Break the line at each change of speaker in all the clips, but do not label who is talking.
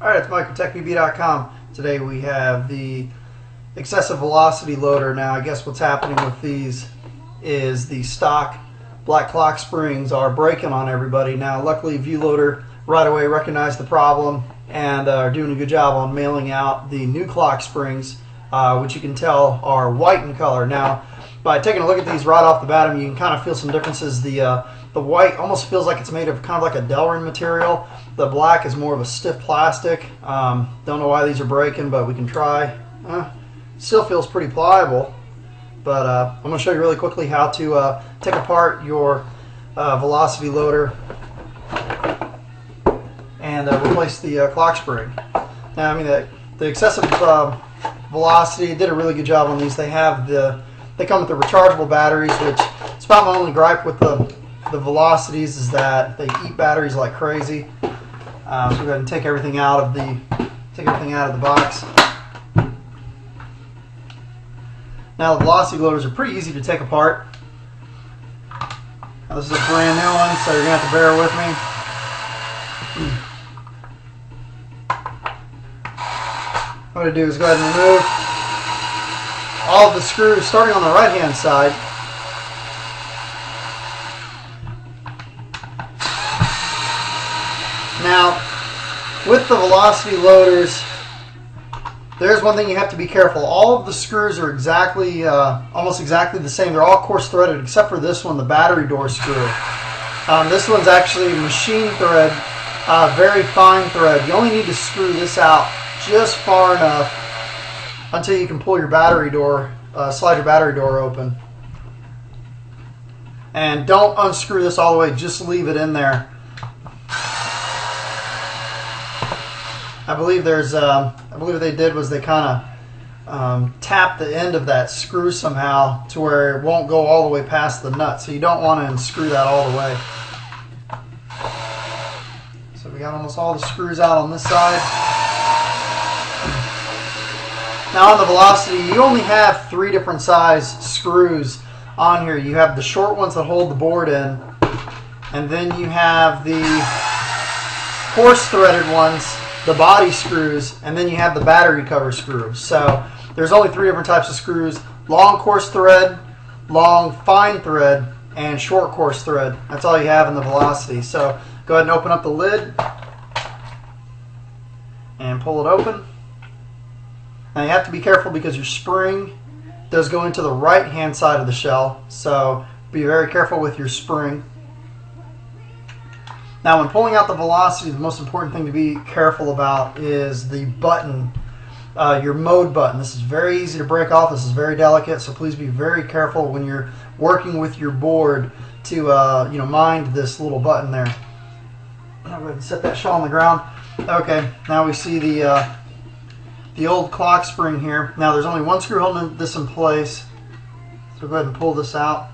Alright, it's Mike with TechBB.com. Today we have the excessive velocity loader. Now I guess what's happening with these is the stock black clock springs are breaking on everybody. Now luckily ViewLoader right away recognized the problem and are doing a good job on mailing out the new clock springs, which you can tell are white in color. Now by taking a look at these right off the bat, you can kind of feel some differences. The white almost feels like it's made of kind of like a Delrin material. The black is more of a stiff plastic. Don't know why these are breaking, but we can try. Still feels pretty pliable, but I'm going to show you really quickly how to take apart your velocity loader and replace the clock spring. Now, I mean, the excessive velocity did a really good job on these. They come with the rechargeable batteries, which it's about my only gripe with the velocities is that they eat batteries like crazy. So go ahead and take everything out of the box. Now the velocity loaders are pretty easy to take apart. Now this is a brand new one, so you're gonna have to bear with me. What I'm gonna do is go ahead and remove all of the screws, starting on the right-hand side. Now, with the velocity loaders, there's one thing you have to be careful. All of the screws are almost exactly the same. They're all coarse threaded except for this one, the battery door screw. This one's actually machine thread, very fine thread. You only need to screw this out just far enough until you can pull your battery door, slide your battery door open. And don't unscrew this all the way, just leave it in there. I believe what they did was they kind of tapped the end of that screw somehow to where it won't go all the way past the nut. So you don't want to unscrew that all the way. So we got almost all the screws out on this side. Now on the velocity, you only have 3 different size screws on here. You have the short ones that hold the board in, and then you have the coarse threaded ones, the body screws, and then you have the battery cover screws. So there's only 3 different types of screws: long coarse thread, long fine thread, and short coarse thread. That's all you have in the velocity. So go ahead and open up the lid and pull it open. Now you have to be careful because your spring does go into the right hand side of the shell, so be very careful with your spring. Now when pulling out the velocity, the most important thing to be careful about is the button, your mode button. This is very easy to break off. This is very delicate, so please be very careful when you're working with your board to mind this little button there. I'll go ahead and set that shell on the ground. Okay, now we see the old clock spring here. Now there's only one screw holding this in place, so go ahead and pull this out.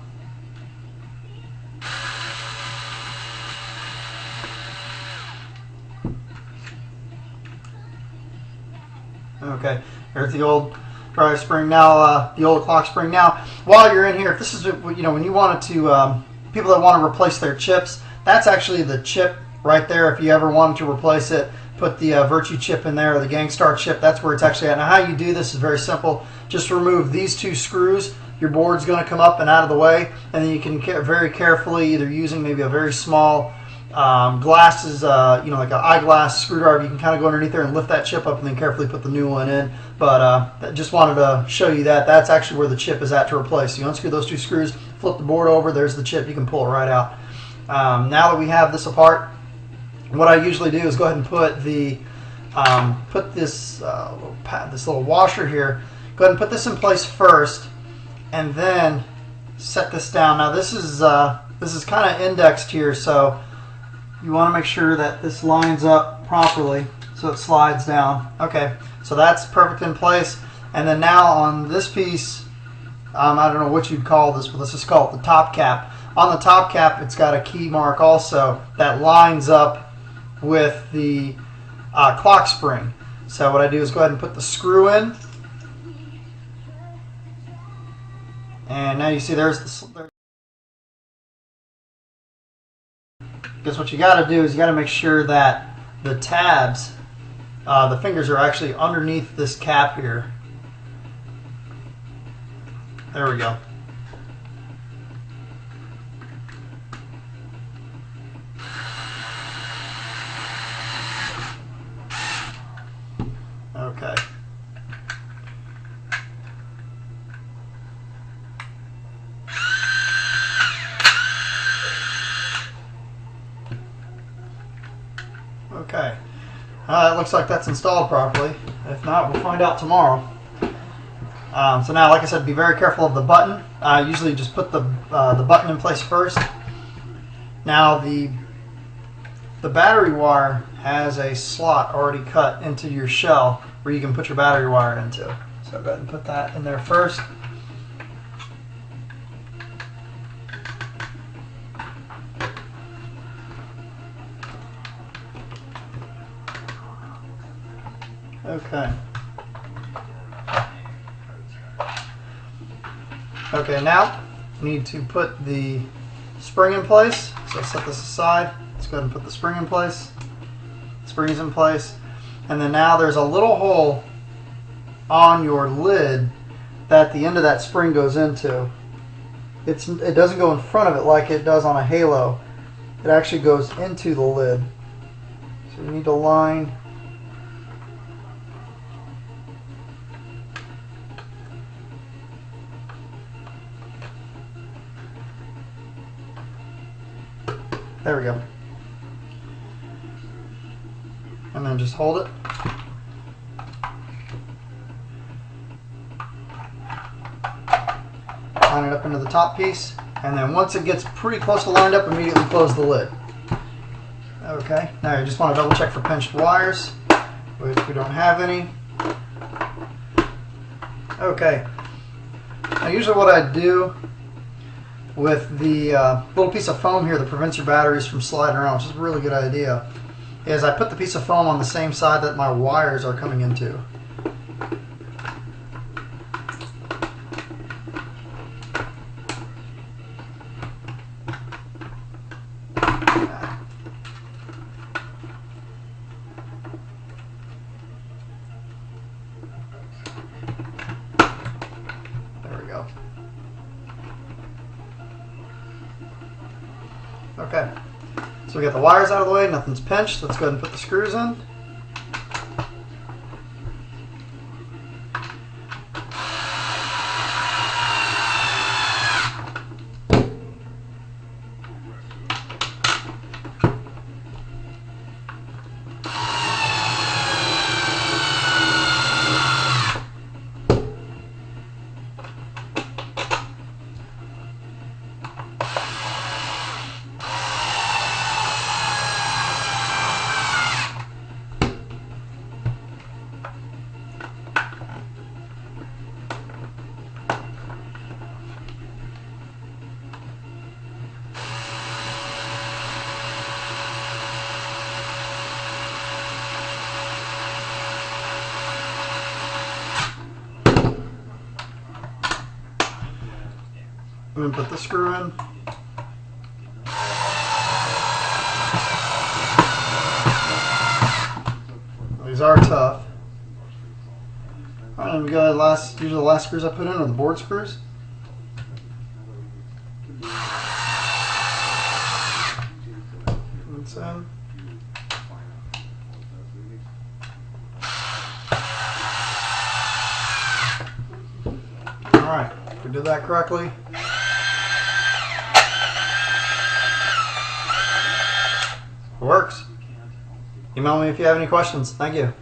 Okay, there's the old drive spring. Now the old clock spring. Now while you're in here, if this is when you wanted to, people that want to replace their chips, that's actually the chip right there. If you ever wanted to replace it, put the Virtue chip in there, or the Gangstar chip. That's where it's actually at. Now how you do this is very simple. Just remove these 2 screws. Your board's going to come up and out of the way, and then you can very carefully, either using maybe a very small glasses, like an eyeglass screwdriver, you can kind of go underneath there and lift that chip up and then carefully put the new one in. But just wanted to show you that that's actually where the chip is at to replace. You unscrew those 2 screws, flip the board over, there's the chip, you can pull it right out. Now that we have this apart, what I usually do is go ahead and put the this little washer here, go ahead and put this in place first, and then set this down. Now this is kind of indexed here, so you want to make sure that this lines up properly so it slides down. Okay, so that's perfect in place. And then now on this piece, I don't know what you'd call this, but let's just call it the top cap. On the top cap, it's got a key mark also that lines up with the clock spring. So what I do is go ahead and put the screw in. And now you see there's the... Guess what you got to do is you got to make sure that the tabs The fingers are actually underneath this cap here. There we go. Okay. Okay. It looks like that's installed properly. If not, we'll find out tomorrow. So now, like I said, be very careful of the button. Usually just put the button in place first. Now the battery wire has a slot already cut into your shell where you can put your battery wire into. So go ahead and put that in there first. Okay. Okay, now you need to put the spring in place. So set this aside. Let's go ahead and put the spring in place. Spring's in place. And then now there's a little hole on your lid that the end of that spring goes into. It doesn't go in front of it like it does on a halo. It actually goes into the lid. So you need to line there we go. And then just hold it. Line it up into the top piece. And then once it gets pretty close to lined up, immediately close the lid. Okay, now you just want to double check for pinched wires, which we don't have any. Okay, now usually what I do with the little piece of foam here that prevents your batteries from sliding around, which is a really good idea, is I put the piece of foam on the same side that my wires are coming into. There we go. Okay, so we got the wires out of the way, nothing's pinched. Let's go ahead and put the screws in. I'm going to put the screw in. These are tough. Alright, we got usually the last screws I put in are the board screws. That's in. Alright, if we did that correctly. Works. Email me if you have any questions. Thank you.